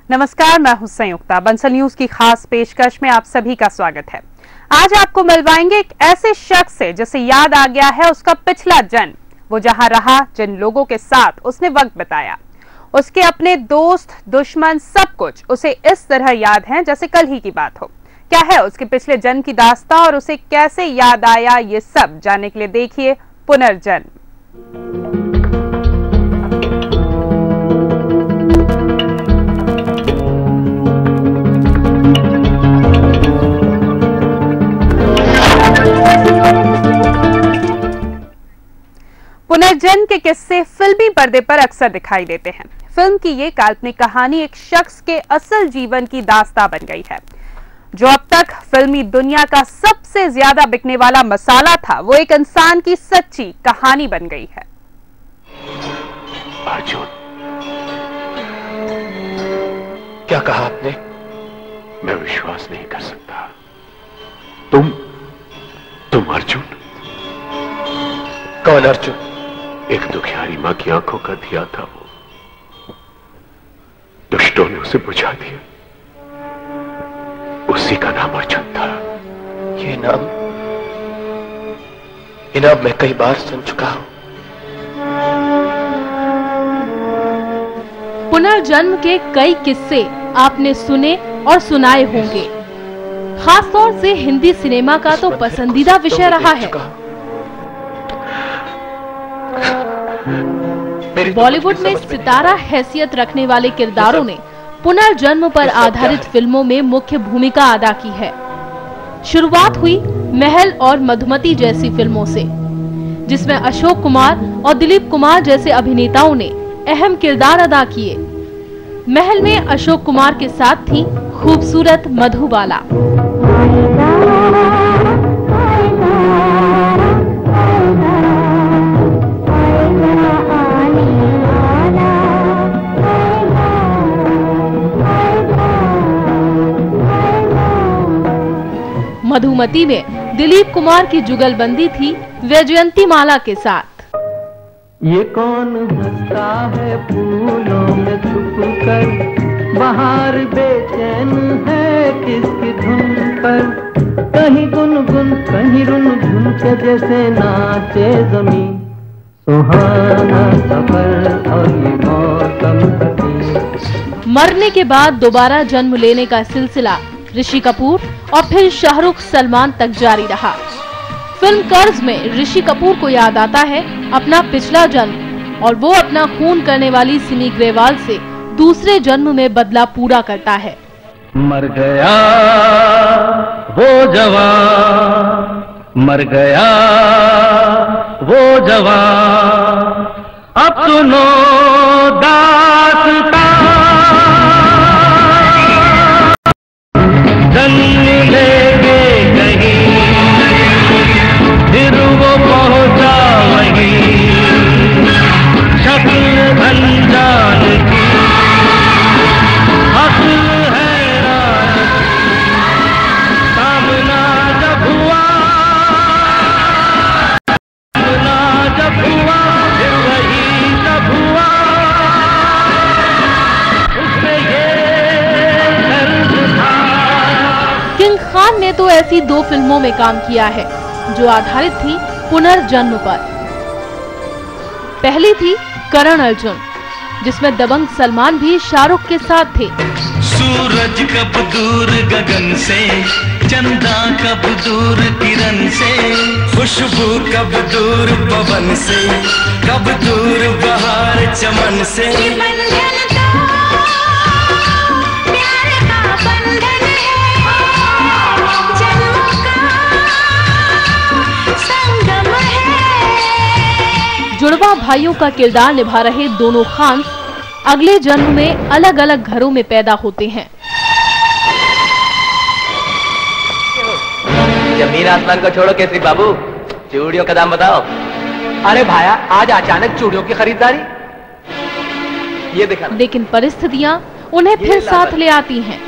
नमस्कार, मैं हूं संयुक्ता। बंसल न्यूज की खास पेशकश में आप सभी का स्वागत है। आज आपको मिलवाएंगे एक ऐसे शख्स से जिसे याद आ गया है उसका पिछला जन्म, वो जहां रहा, जिन लोगों के साथ उसने वक्त बिताया, उसके अपने दोस्त, दुश्मन, सब कुछ उसे इस तरह याद है जैसे कल ही की बात हो। क्या है उसके पिछले जन्म की दास्तां और उसे कैसे याद आया, ये सब जानने के लिए देखिए पुनर्जन्म। पुनर्जन्म के किस्से फिल्मी पर्दे पर अक्सर दिखाई देते हैं। फिल्म की ये काल्पनिक कहानी एक शख्स के असल जीवन की दास्तां बन गई है। जो अब तक फिल्मी दुनिया का सबसे ज्यादा बिकने वाला मसाला था, वो एक इंसान की सच्ची कहानी बन गई है। अर्जुन, क्या कहा आपने? मैं विश्वास नहीं कर सकता। तुम अर्जुन? कौन अर्जुन? एक दुखियारी मां की आंखों का दिया था वो, दुष्टों ने उसे बुझा दिया। उसी का नाम अर्जुन था। ये नाम मैं कई बार सुन चुका हूं। पुनर्जन्म के कई किस्से आपने सुने और सुनाए होंगे। खासतौर से हिंदी सिनेमा का तो पसंदीदा विषय रहा है। बॉलीवुड में सितारा हैसियत रखने वाले किरदारों ने पुनर्जन्म पर आधारित फिल्मों में मुख्य भूमिका अदा की है। शुरुआत हुई महल और मधुमती जैसी फिल्मों से, जिसमें अशोक कुमार और दिलीप कुमार जैसे अभिनेताओं ने अहम किरदार अदा किए। महल में अशोक कुमार के साथ थी खूबसूरत मधुबाला। मधुमती में दिलीप कुमार की जुगलबंदी थी वैजयंती माला के साथ। ये कौन भटका है फूलों में छुपकर, बाहर बेचैन है किसकी धुन पर, कहीं गुनगुन कहीं रुनझुन के जैसे नाचे जमीन, सुहाना सफर और ये मौसम कटी। मरने के बाद दोबारा जन्म लेने का सिलसिला ऋषि कपूर और फिर शाहरुख सलमान तक जारी रहा। फिल्म कर्ज में ऋषि कपूर को याद आता है अपना पिछला जन्म, और वो अपना खून करने वाली सिमी ग्रेवाल से दूसरे जन्म में बदला पूरा करता है। मर गया वो जवान, मर गया वो जवान, अब सुनो दास्तां। जन्म लेंगे कहीं, फिर वो पहुंचा वहीं, शक्ल अनजान की, असल हैरान की, सामना जब हुआ, फिर वही जब हुआ, उसमें ये दर्द था। किंग खान ने तो ऐसी 2 फिल्मों में काम किया है जो आधारित थी पुनर्जन्म पर। पहली थी करण अर्जुन, जिसमें दबंग सलमान भी शाहरुख के साथ थे। सूरज कब दूर गगन से, चंदा कब दूर किरण से, खुशबू कब दूर पवन से, कब दूर बहार चमन से। जुड़वा भाइयों का किरदार निभा रहे दोनों खान अगले जन्म में अलग अलग घरों में पैदा होते हैं। जमीन आसमान को छोड़ो केसरी बाबू, चूड़ियों का दाम बताओ। अरे भाया, आज अचानक चूड़ियों की खरीदारी, ये देखा। लेकिन परिस्थितियां उन्हें फिर साथ ले आती हैं।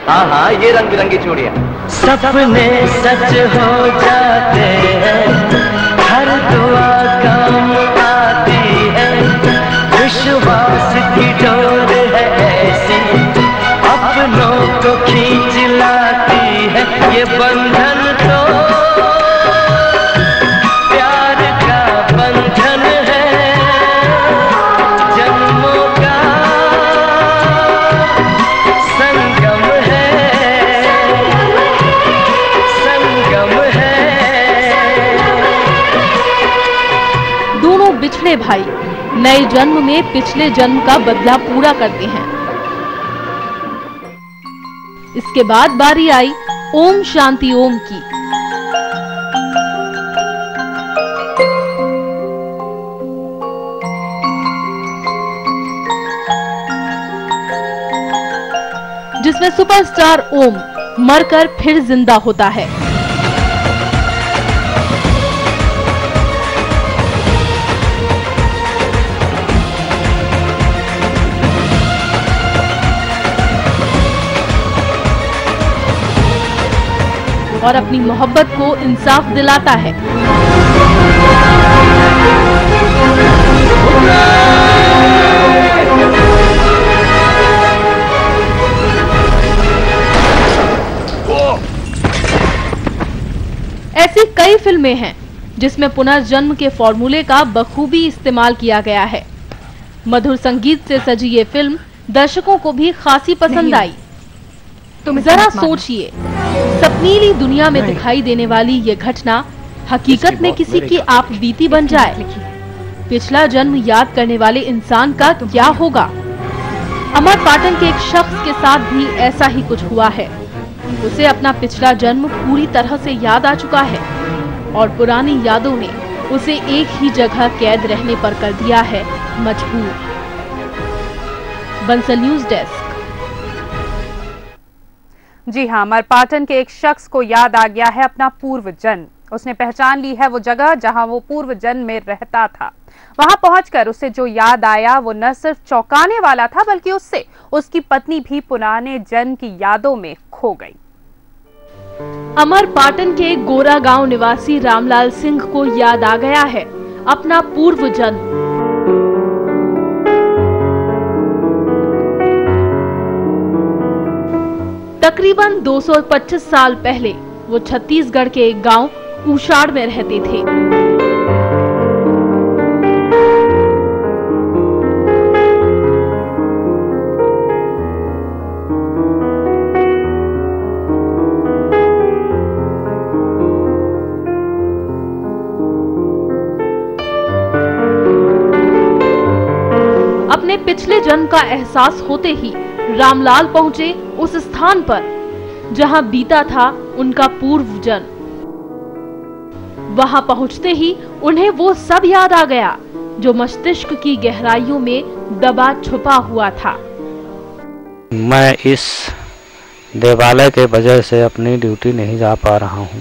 हाँ, ये रंग बिरंगी चूड़ियां। सपने सच हो जाते हैं, हर दुआ काम आती है, विश्वास की डोर है ऐसी तीनों भाई नए जन्म में पिछले जन्म का बदला पूरा करते हैं। इसके बाद बारी आई ओम शांति ओम की। जिसमें सुपरस्टार ओम मरकर फिर जिंदा होता है। और अपनी मोहब्बत को इंसाफ दिलाता है। ऐसी कई फिल्में हैं जिसमें पुनर्जन्म के फॉर्मूले का बखूबी इस्तेमाल किया गया है। मधुर संगीत से सजी ये फिल्म दर्शकों को भी खासी पसंद आई। तुम जरा सोचिए, सपनीली दुनिया में दिखाई देने वाली ये घटना हकीकत में किसी की आप बीती बन जाए, पिछला जन्म याद करने वाले इंसान का क्या होगा। अमर पाटन के एक शख्स के साथ भी ऐसा ही कुछ हुआ है। उसे अपना पिछला जन्म पूरी तरह से याद आ चुका है और पुरानी यादों ने उसे एक ही जगह कैद रहने पर कर दिया है मजबूर। Bansal news desk. जी हाँ, अमर पाटन के एक शख्स को याद आ गया है अपना पूर्व जन्म। उसने पहचान ली है वो जगह जहां वो पूर्व जन्म में रहता था। वहां पहुंचकर उसे जो याद आया वो न सिर्फ चौंकाने वाला था, बल्कि उससे उसकी पत्नी भी पुराने जन्म की यादों में खो गई। अमर पाटन के गोरा गांव निवासी रामलाल सिंह को याद आ गया है अपना पूर्व जन्म। तकरीबन 225 साल पहले वो छत्तीसगढ़ के एक गांव ऊषाड़ में रहते थे। अपने पिछले जन्म का एहसास होते ही रामलाल पहुंचे उस स्थान पर जहां बीता था उनका पूर्व जन्म। वहां पहुंचते ही उन्हें वो सब याद आ गया जो मस्तिष्क की गहराइयों में दबा छुपा हुआ था। मैं इस देवालय के वजह से अपनी ड्यूटी नहीं जा पा रहा हूँ।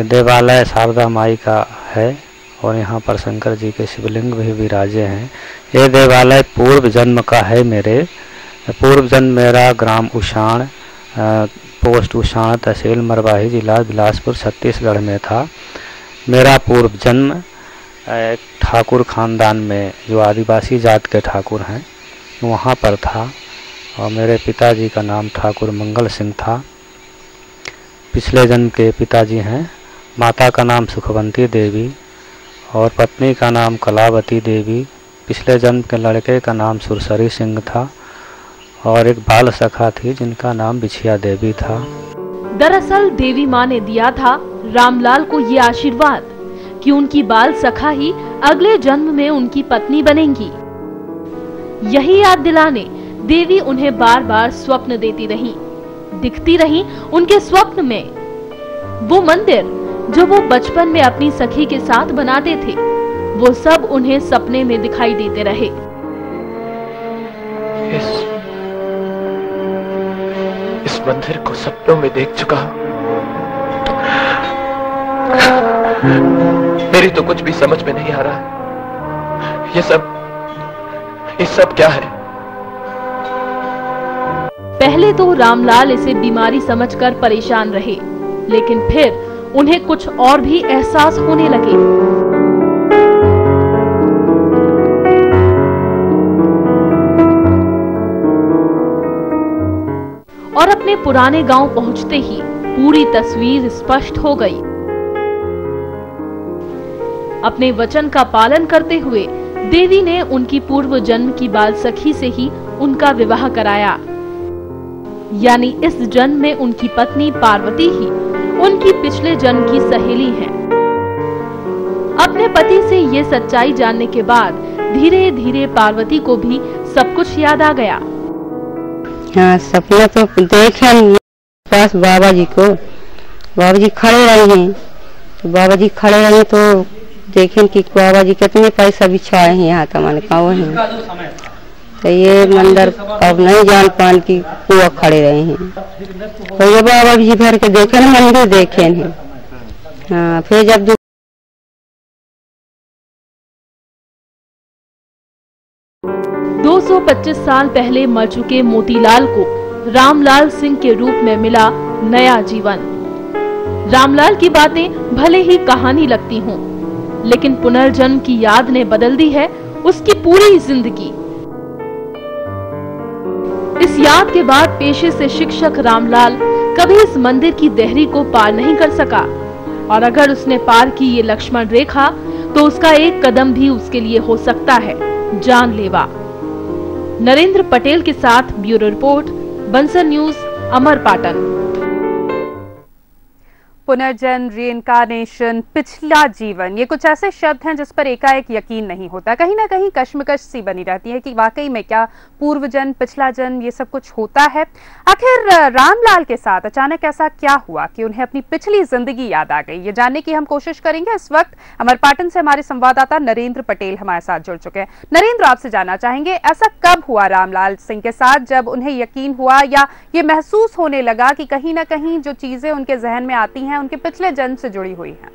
देवालय शारदा माई का है और यहाँ पर शंकर जी के शिवलिंग भी विराजे हैं। ये देवालय पूर्व जन्म का है। मेरे पूर्व जन्म मेरा ग्राम उषाण, पोस्ट उषाण, तहसील मरवाही, जिला बिलासपुर, छत्तीसगढ़ में था। मेरा पूर्व जन्म एक ठाकुर खानदान में, जो आदिवासी जात के ठाकुर हैं, वहाँ पर था। और मेरे पिताजी का नाम ठाकुर मंगल सिंह था। पिछले जन्म के पिताजी हैं। माता का नाम सुखवंती देवी और पत्नी का नाम कलावती देवी। पिछले जन्म के लड़के का नाम सुरसरी सिंह था और एक बाल सखा थी जिनका नाम बिछिया देवी था। दरअसल देवी माँ ने दिया था रामलाल को ये आशीर्वाद कि उनकी बाल सखा ही अगले जन्म में उनकी पत्नी बनेंगी। यही याद दिलाने देवी उन्हें बार बार स्वप्न देती रही, दिखती रही उनके स्वप्न में। वो मंदिर जो वो बचपन में अपनी सखी के साथ बनाते थे, वो सब उन्हें सपने में दिखाई देते रहे। इस मंदिर को सपनों में देख चुका हूं। मेरी तो कुछ भी समझ में नहीं आ रहा। ये सब क्या है? पहले तो रामलाल इसे बीमारी समझकर परेशान रहे, लेकिन फिर उन्हें कुछ और भी एहसास होने लगे। और अपने पुराने गांव पहुंचते ही पूरी तस्वीर स्पष्ट हो गई। अपने वचन का पालन करते हुए देवी ने उनकी पूर्व जन्म की बाल सखी से ही उनका विवाह कराया। यानी इस जन्म में उनकी पत्नी पार्वती ही उनकी पिछले जन्म की सहेली है। अपने पति से ये सच्चाई जानने के बाद धीरे धीरे पार्वती को भी सब कुछ याद आ गया। हाँ, सपना तो देखे पास बाबा जी को, बाबा जी खड़े रहे हैं, तो बाबा जी खड़े रहे तो देखें कि बाबा जी कितने पैसा बिछाए हैं यहाँ तो मैंने कहा है, तो ये मंदिर अब नहीं जान पान की कुआ खड़े रहे हैं, तो ये बाबा जी भर के देखे न मंदिर देखे हैं। हाँ, फिर जब 225 साल पहले मर चुके मोतीलाल को रामलाल सिंह के रूप में मिला नया जीवन। रामलाल की बातें भले ही कहानी लगती हों, लेकिन पुनर्जन्म की याद ने बदल दी है उसकी पूरी जिंदगी। इस याद के बाद पेशे से शिक्षक रामलाल कभी इस मंदिर की देहरी को पार नहीं कर सका, और अगर उसने पार की ये लक्ष्मण रेखा तो उसका एक कदम भी उसके लिए हो सकता है जानलेवा। नरेंद्र पटेल के साथ ब्यूरो रिपोर्ट, बंसर न्यूज, अमरपाटन। पुनर्जन्म, रीइंकार्नेशन, पिछला जीवन, ये कुछ ऐसे शब्द हैं जिस पर एकाएक यकीन नहीं होता। कहीं ना कहीं कश्मकश सी बनी रहती है कि वाकई में क्या पूर्व जन्म, पिछला जन्म, ये सब कुछ होता है। आखिर रामलाल के साथ अचानक ऐसा क्या हुआ कि उन्हें अपनी पिछली जिंदगी याद आ गई, ये जानने की हम कोशिश करेंगे। इस वक्त अमरपाटन से हमारे संवाददाता नरेंद्र पटेल हमारे साथ जुड़ चुके हैं। नरेंद्र, आपसे जानना चाहेंगे ऐसा कब हुआ रामलाल सिंह के साथ जब उन्हें यकीन हुआ या ये महसूस होने लगा कि कहीं ना कहीं जो चीजें उनके जहन में आती हैं उनके पिछले जन्म से जुड़ी हुई है?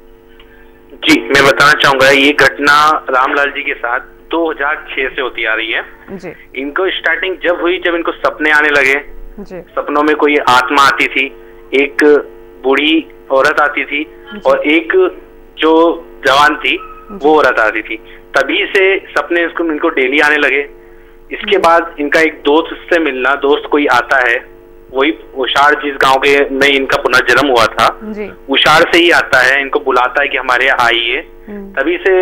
जी, मैं बताना चाहूंगा ये घटना रामलाल जी के साथ 2006 से होती आ रही है जी। इनको स्टार्टिंग जब हुई, जब इनको सपने आने लगे जी। सपनों में कोई आत्मा आती थी, एक बूढ़ी औरत आती थी और एक जो जवान थी वो औरत आती थी, तभी से सपने इनको डेली आने लगे। इसके बाद इनका एक दोस्त से मिलना, दोस्त कोई आता है, वही उषार जिस गांव के में इनका पुनर्जन्म हुआ था, उषार से ही आता है, इनको बुलाता है कि हमारे यहाँ आइए। तभी से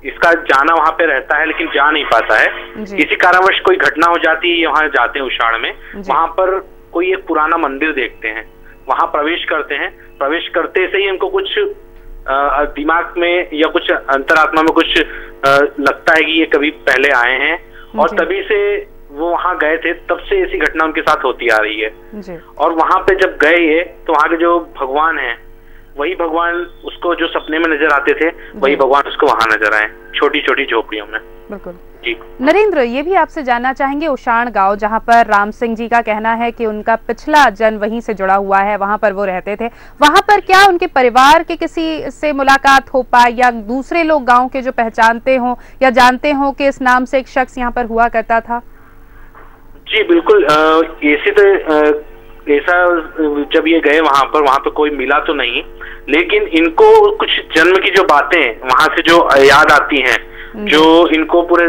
इसका जाना वहां पे रहता है लेकिन जा नहीं पाता है। किसी कारणवश कोई घटना हो जाती है, वहां जाते हैं उषार में, वहां पर कोई एक पुराना मंदिर देखते हैं, वहां प्रवेश करते हैं। प्रवेश करते से ही इनको कुछ दिमाग में या कुछ अंतरात्मा में कुछ लगता है कि ये कभी पहले आए हैं, और तभी से वो वहां गए थे, तब से ऐसी घटना उनके साथ होती आ रही है जी। और वहां पे जब गए ये, तो वहां के जो भगवान हैं, वही भगवान उसको जो सपने में नजर आते थे, वही भगवान उसको वहां नजर आए, छोटी छोटी झोपड़ियों में। बिल्कुल जी। नरेंद्र, ये भी आपसे जानना चाहेंगे, उषाण गांव जहां पर राम सिंह जी का कहना है कि उनका पिछला जन्म वहीं से जुड़ा हुआ है, वहां पर वो रहते थे, वहां पर क्या उनके परिवार के किसी से मुलाकात हो पाई या दूसरे लोग गांव के जो पहचानते हों या जानते हों कि इस नाम से एक शख्स यहाँ पर हुआ करता था? जी बिल्कुल, ऐसे तो ऐसा जब ये गए वहां पर कोई मिला तो नहीं, लेकिन इनको कुछ जन्म की जो बातें वहां से जो याद आती हैं, जो इनको पूरे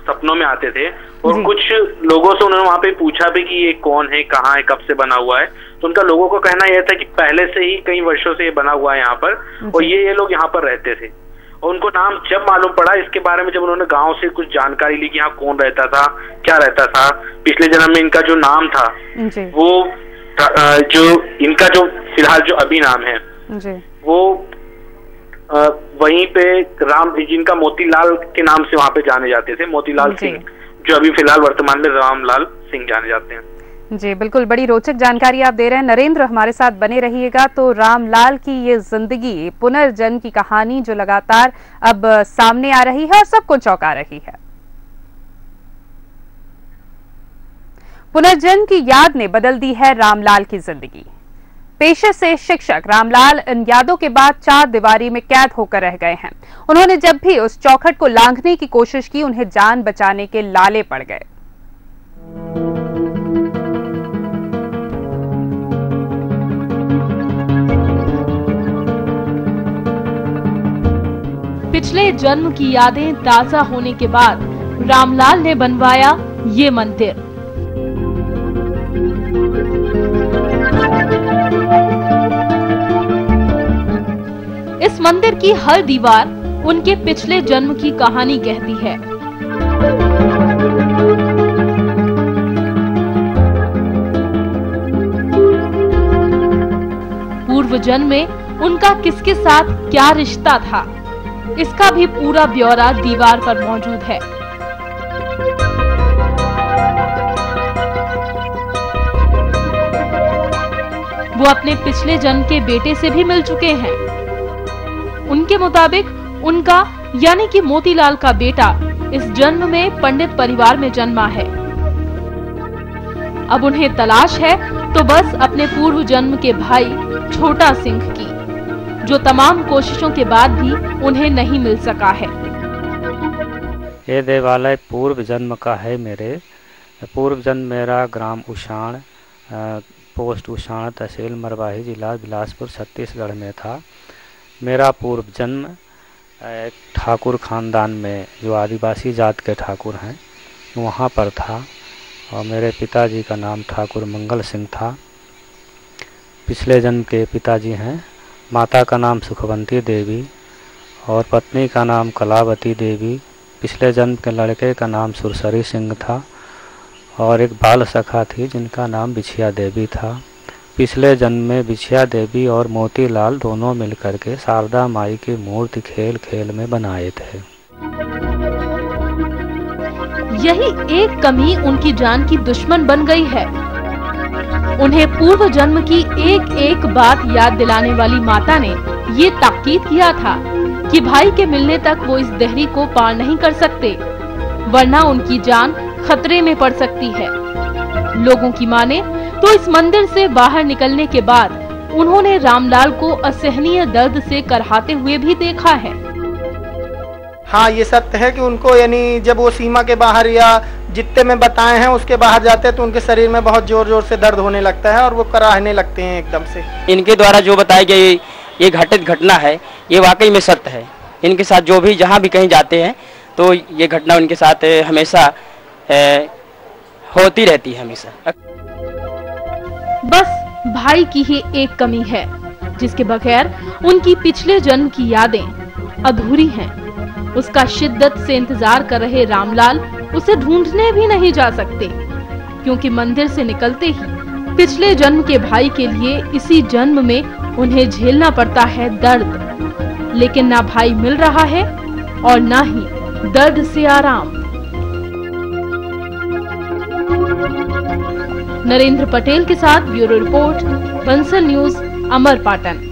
सपनों में आते थे, और कुछ लोगों से उन्होंने वहां पे पूछा भी कि ये कौन है, कहाँ है, कब से बना हुआ है, तो उनका लोगों का कहना यह था कि पहले से ही कई वर्षों से ये बना हुआ है यहाँ पर, और ये लोग यहाँ पर रहते थे। और उनको नाम जब मालूम पड़ा इसके बारे में, जब उन्होंने गांव से कुछ जानकारी ली कि यहाँ कौन रहता था, क्या रहता था, पिछले जन्म में इनका जो नाम था वो जो इनका जो फिलहाल जो अभी नाम है वो वहीं पे राम, जिनका मोतीलाल के नाम से वहां पे जाने जाते थे, मोतीलाल सिंह, जो अभी फिलहाल वर्तमान में रामलाल सिंह जाने जाते हैं। जी बिल्कुल, बड़ी रोचक जानकारी आप दे रहे हैं नरेंद्र, हमारे साथ बने रहिएगा। तो रामलाल की ये जिंदगी, पुनर्जन्म की कहानी जो लगातार अब सामने आ रही है और सबको चौंका रही है। पुनर्जन्म की याद ने बदल दी है रामलाल की जिंदगी। पेशे से शिक्षक रामलाल इन यादों के बाद चार दीवारी में कैद होकर रह गए हैं। उन्होंने जब भी उस चौखट को लांघने की कोशिश की, उन्हें जान बचाने के लाले पड़ गए। पिछले जन्म की यादें ताजा होने के बाद रामलाल ने बनवाया ये मंदिर। इस मंदिर की हर दीवार उनके पिछले जन्म की कहानी कहती है। पूर्व जन्म में उनका किसके साथ क्या रिश्ता था, इसका भी पूरा ब्यौरा दीवार पर मौजूद है। वो अपने पिछले जन्म के बेटे से भी मिल चुके हैं। उनके मुताबिक उनका यानी कि मोतीलाल का बेटा इस जन्म में पंडित परिवार में जन्मा है। अब उन्हें तलाश है तो बस अपने पूर्व जन्म के भाई छोटा सिंह की, जो तमाम कोशिशों के बाद भी उन्हें नहीं मिल सका है। ये देवालय पूर्व जन्म का है मेरे। पूर्व जन्म मेरा ग्राम उषाण, पोस्ट उषाण, तहसील मरवाही, जिला बिलासपुर, छत्तीसगढ़ में था। मेरा पूर्व जन्म एक ठाकुर खानदान में, जो आदिवासी जात के ठाकुर हैं, वहाँ पर था। और मेरे पिताजी का नाम ठाकुर मंगल सिंह था। पिछले जन्म के पिताजी हैं। माता का नाम सुखवंती देवी और पत्नी का नाम कलावती देवी। पिछले जन्म के लड़के का नाम सुरसरी सिंह था और एक बाल सखा थी जिनका नाम बिछिया देवी था। पिछले जन्म में बिछिया देवी और मोतीलाल दोनों मिलकर के शारदा माई की मूर्ति खेल खेल में बनाए थे। यही एक कमी उनकी जान की दुश्मन बन गई है। उन्हें पूर्व जन्म की एक एक बात याद दिलाने वाली माता ने ये ताकीद किया था कि भाई के मिलने तक वो इस देहरी को पार नहीं कर सकते, वरना उनकी जान खतरे में पड़ सकती है। लोगों की माने तो इस मंदिर से बाहर निकलने के बाद उन्होंने रामलाल को असहनीय दर्द से करहाते हुए भी देखा है। हाँ, ये सत्य है कि उनको यानी जब वो सीमा के बाहर या जितने में बताए हैं उसके बाहर जाते हैं तो उनके शरीर में बहुत जोर जोर से दर्द होने लगता है और वो कराहने लगते हैं एकदम से। इनके द्वारा जो बताया गया ये घटित घटना है, ये वाकई में सत्य है। इनके साथ जो भी जहाँ भी कहीं जाते हैं तो ये घटना उनके साथ हमेशा होती रहती है हमेशा। बस भाई की ही एक कमी है जिसके बगैर उनकी पिछले जन्म की यादें अधूरी हैं। उसका शिद्दत से इंतजार कर रहे रामलाल उसे ढूंढने भी नहीं जा सकते, क्योंकि मंदिर से निकलते ही पिछले जन्म के भाई के लिए इसी जन्म में उन्हें झेलना पड़ता है दर्द। लेकिन ना भाई मिल रहा है और ना ही दर्द से आराम। नरेंद्र पटेल के साथ bureau report, Bansal news, Amarpatan.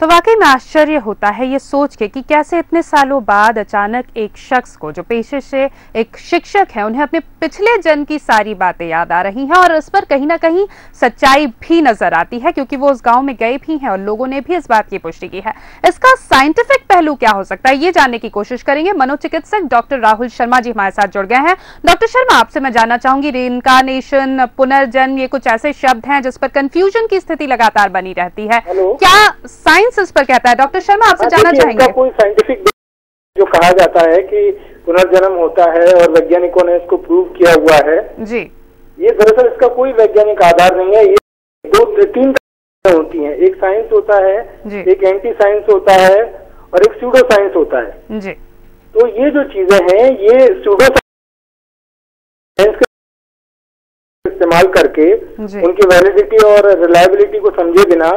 तो वाकई में आश्चर्य होता है ये सोच के कि कैसे इतने सालों बाद अचानक एक शख्स को, जो पेशे से एक शिक्षक है, उन्हें अपने पिछले जन्म की सारी बातें याद आ रही हैं और इस पर कहीं ना कहीं सच्चाई भी नजर आती है, क्योंकि वो उस गांव में गए भी हैं और लोगों ने भी इस बात की पुष्टि की है। इसका साइंटिफिक पहलू क्या हो सकता है, ये जानने की कोशिश करेंगे। मनोचिकित्सक डॉक्टर राहुल शर्मा जी हमारे साथ जुड़ गए हैं। डॉक्टर शर्मा, आपसे मैं जानना चाहूंगी, रीइंकार्नेशन, पुनर्जन्म, ये कुछ ऐसे शब्द हैं जिस पर कंफ्यूजन की स्थिति लगातार बनी रहती है, क्या साइंस इस पर कहता है? डॉक्टर शर्मा, आपसे जानना चाहेंगे। कोई साइंटिफिक जो कहा जाता है कि पुनर्जन्म होता है और वैज्ञानिकों ने इसको प्रूव किया हुआ है जी, ये दरअसल इसका कोई वैज्ञानिक आधार नहीं है। ये तीन तरह होती हैं, एक साइंस होता है, एक एंटी साइंस होता है और एक स्यूडो साइंस होता है जी। तो ये जो चीजें हैं, ये स्यूडो साइंस का इस्तेमाल करके उनकी वैलिडिटी और रिलायबिलिटी को समझे बिना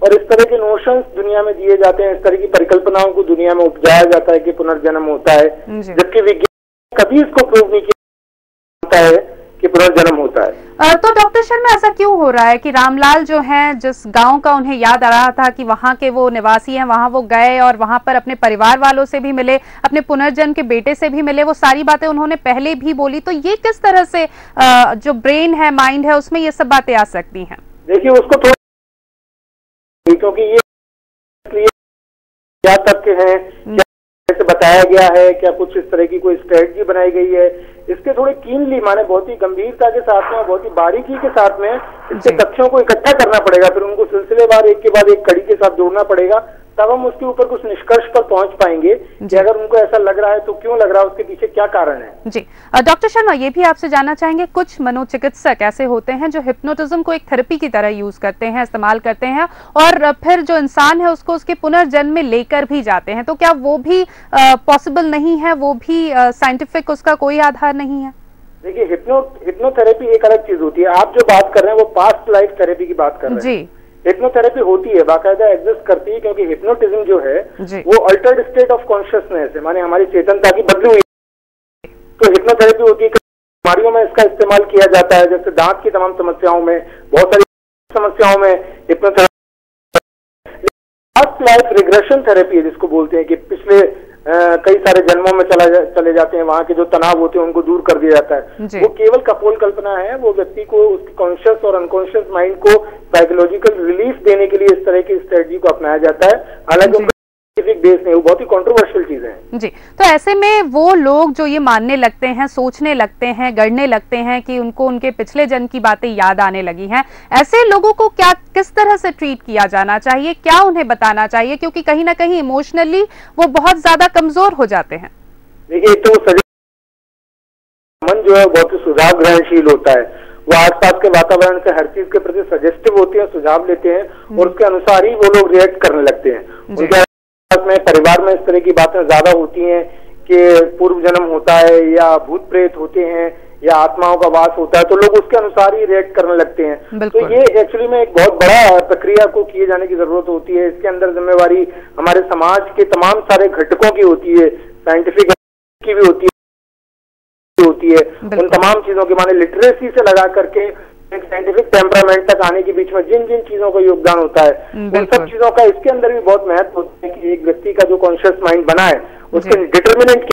और इस तरह के नोशंस दुनिया में दिए जाते हैं, इस तरह की परिकल्पनाओं को दुनिया में उपजाया जाता है कि पुनर्जन्म होता है, जबकि विज्ञान कभी इसको प्रूव नहीं किया है कि पुनर्जन्म होता है। तो डॉक्टर शर्मा, ऐसा क्यों हो रहा है कि रामलाल जो हैं, जिस गांव का उन्हें याद आ रहा था कि वहां के वो निवासी हैं, वहां वो गए और वहां पर अपने परिवार वालों से भी मिले, अपने पुनर्जन्म के बेटे से भी मिले, वो सारी बातें उन्होंने पहले भी बोली, तो ये किस तरह से जो ब्रेन है, माइंड है, उसमें ये सब बातें आ सकती हैं? देखिए, उसको थोड़ा, क्योंकि ये इसलिए क्या तथ्य हैं, क्या जैसे बताया गया है, क्या कुछ इस तरह की कोई स्ट्रेटजी बनाई गई है, इसके थोड़े कीनली, माने बहुत ही गंभीरता के साथ में, बहुत ही बारीकी के साथ में इसके तथ्यों को इकट्ठा करना पड़ेगा, फिर उनको सिलसिलेवार एक के बाद एक कड़ी के साथ जोड़ना पड़ेगा, तब हम उसके ऊपर कुछ निष्कर्ष पर पहुंच पाएंगे कि अगर उनको ऐसा लग रहा है तो क्यों लग रहा है, उसके पीछे क्या कारण है। जी डॉक्टर शर्मा, ये भी आपसे जानना चाहेंगे, कुछ मनोचिकित्सक ऐसे होते हैं जो हिप्नोटिज्म को एक थेरेपी की तरह यूज करते हैं, इस्तेमाल करते हैं और फिर जो इंसान है उसको उसके पुनर्जन्म में लेकर भी जाते हैं, तो क्या वो भी पॉसिबल नहीं है? वो भी साइंटिफिक उसका कोई आधार नहीं है? देखिए, हिप्नोथेरेपी एक अलग चीज होती है। आप जो बात कर रहे हैं वो पास्ट लाइफ थेरेपी की बात कर रहे हैं। हिप्नोथेरेपी होती है, बाकायदा एग्जिस्ट करती है, क्योंकि हिप्नोटिज्म जो है वो अल्टर्ड स्टेट ऑफ कॉन्शियसनेस है, माने हमारी चेतनता की बदली हुई। तो हिप्नोथेरेपी होती है, बीमारियों में इसका इस्तेमाल किया जाता है, जैसे दांत की तमाम समस्याओं में, बहुत सारी समस्याओं में hypnotherapy. Past life regression therapy है जिसको बोलते हैं, कि पिछले कई सारे जन्मों में चले जाते हैं, वहां के जो तनाव होते हैं उनको दूर कर दिया जाता है। वो केवल कपोल कल्पना है, वो व्यक्ति को उसकी कॉन्शियस और अनकॉन्शियस माइंड को साइकोलॉजिकल रिलीफ देने के लिए इस तरह की स्ट्रेटजी को अपनाया जाता है, हालांकि बेस नहीं, वो बहुत ही कंट्रोवर्शियल चीजें हैं। जी, तो ऐसे में वो लोग जो ये मानने लगते हैं, सोचने लगते हैं, गढ़ने लगते हैं कि उनको उनके पिछले जन्म की बातें याद आने लगी हैं, ऐसे लोगों को क्या किस तरह से ट्रीट किया जाना चाहिए, क्या उन्हें बताना चाहिए, क्योंकि कहीं ना कहीं इमोशनली वो बहुत ज्यादा कमजोर हो जाते हैं? देखिए, तो मन जो है बहुत ही सुझाव ग्रहणशील होता है, वो आसपास के वातावरण से हर चीज के प्रति सजेस्टिव होते हैं, सुझाव लेते हैं और उसके अनुसार ही वो लोग रिएक्ट करने लगते हैं। उनके में परिवार में इस तरह की बातें ज्यादा होती हैं कि पूर्व जन्म होता है या भूत प्रेत होते हैं या आत्माओं का वास होता है, तो लोग उसके अनुसार ही रिएक्ट करने लगते हैं। तो ये एक्चुअली में एक बहुत बड़ा प्रक्रिया को किए जाने की जरूरत होती है। इसके अंदर जिम्मेवारी हमारे समाज के तमाम सारे घटकों की होती है, साइंटिफिक की भी होती है, उन तमाम चीजों के माने लिटरेसी से लगा करके एक साइंटिफिक टेम्परामेंट तक आने के बीच में जिन जिन चीजों का योगदान होता है, उन सब चीजों का इसके अंदर भी बहुत महत्व होता है कि एक व्यक्ति का जो कॉन्शियस माइंड बना है उसके डिटर्मिनेंट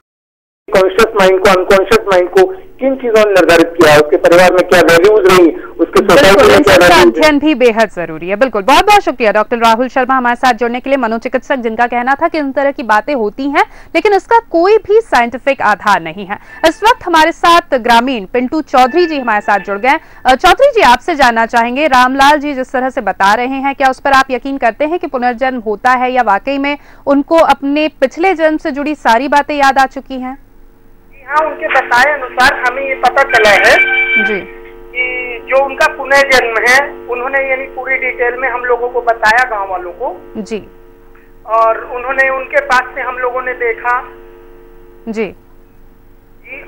कॉन्शियस माइंड को, अनकॉन्शियस माइंड को किन चीजों ने निर्धारित किया, उसके परिवार में क्या वैल्यूज रही, उसके सोसाइटी में क्या वैल्यूज, अध्ययन भी बेहद जरूरी है। बिल्कुल, बहुत बहुत शुक्रिया डॉक्टर राहुल शर्मा हमारे साथ जुड़ने के लिए, मनोचिकित्सक जिनका कहना था कि इन तरह की बातें होती हैं लेकिन इसका कोई भी साइंटिफिक आधार नहीं है। इस वक्त हमारे साथ ग्रामीण पिंटू चौधरी जी हमारे साथ जुड़ गए। चौधरी जी, आपसे जानना चाहेंगे, रामलाल जी जिस तरह से बता रहे हैं, क्या उस पर आप यकीन करते हैं कि पुनर्जन्म होता है या वाकई में उनको अपने पिछले जन्म से जुड़ी सारी बातें याद आ चुकी हैं? हाँ, उनके बताए अनुसार हमें ये पता चला है जी कि जो उनका पुनर्जन्म है, उन्होंने यानी पूरी डिटेल में हम लोगों को बताया, गांव वालों को जी, और उन्होंने उनके पास से हम लोगों ने देखा जी,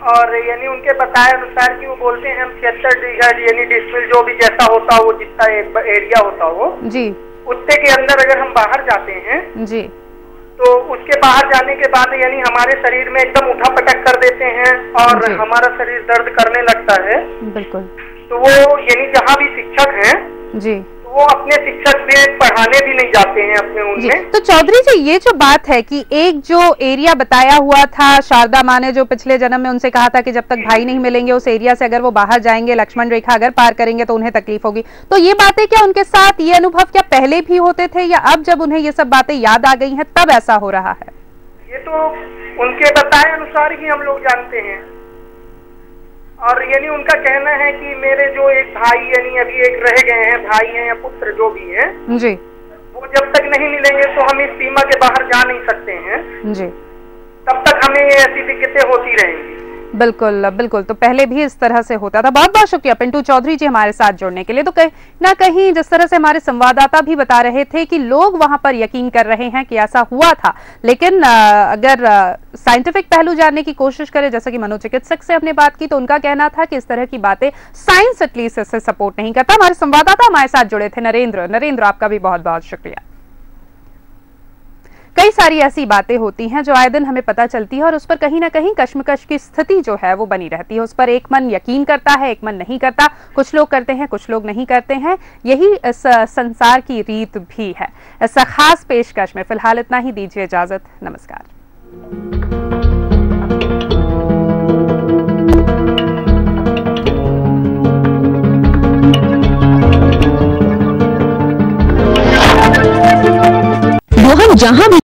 और यानी उनके बताए अनुसार कि वो बोलते हैं हम 76 यानी डिस्ट्रिक्ट जो भी जैसा होता वो जितना एरिया होता वो जी, उत्ते के अंदर अगर हम बाहर जाते हैं जी, तो उसके बाहर जाने के बाद यानी हमारे शरीर में एकदम उठा पटक कर देते हैं और हमारा शरीर दर्द करने लगता है। बिल्कुल। तो वो यानी जहाँ भी शिक्षक हैं जी, तो वो अपने शिक्षक में पढ़ाने भी नहीं जाते हैं अपने उनमें। तो चौधरी जी, ये जो बात है कि एक जो एरिया बताया हुआ था, शारदा माँ ने जो पिछले जन्म में उनसे कहा था कि जब तक भाई नहीं मिलेंगे उस एरिया से अगर वो बाहर जाएंगे, लक्ष्मण रेखा अगर पार करेंगे तो उन्हें तकलीफ होगी, तो ये बातें क्या उनके साथ, ये अनुभव क्या पहले भी होते थे या अब जब उन्हें ये सब बातें याद आ गई हैं तब ऐसा हो रहा है? ये तो उनके बताए अनुसार ही हम लोग जानते हैं, और यानी उनका कहना है कि मेरे जो एक भाई यानी अभी एक रह गए हैं, भाई हैं या पुत्र जो भी हैं जी, वो जब तक नहीं मिलेंगे तो हम इस सीमा के बाहर जा नहीं सकते हैं जी, तब तक हमें ये ऐसी दिक्कतें होती रहेंगी। बिल्कुल बिल्कुल, तो पहले भी इस तरह से होता था। बहुत बहुत शुक्रिया पिंटू चौधरी जी हमारे साथ जुड़ने के लिए। तो कहीं ना कहीं जिस तरह से हमारे संवाददाता भी बता रहे थे कि लोग वहां पर यकीन कर रहे हैं कि ऐसा हुआ था, लेकिन अगर साइंटिफिक पहलू जानने की कोशिश करें, जैसे कि मनोचिकित्सक से हमने बात की, तो उनका कहना था कि इस तरह की बातें साइंस एटलीस्ट इससे सपोर्ट नहीं करता। हमारे संवाददाता हमारे साथ जुड़े थे नरेंद्र, आपका भी बहुत बहुत शुक्रिया। कई सारी ऐसी बातें होती हैं जो आए दिन हमें पता चलती है और उस पर कहीं ना कहीं कश्मकश की स्थिति जो है वो बनी रहती है। उस पर एक मन यकीन करता है, एक मन नहीं करता, कुछ लोग करते हैं, कुछ लोग नहीं करते हैं। यही इस संसार की रीत भी है। इस खास पेशकश में फिलहाल इतना ही, दीजिए इजाजत, नमस्कार। वो हम जहां भी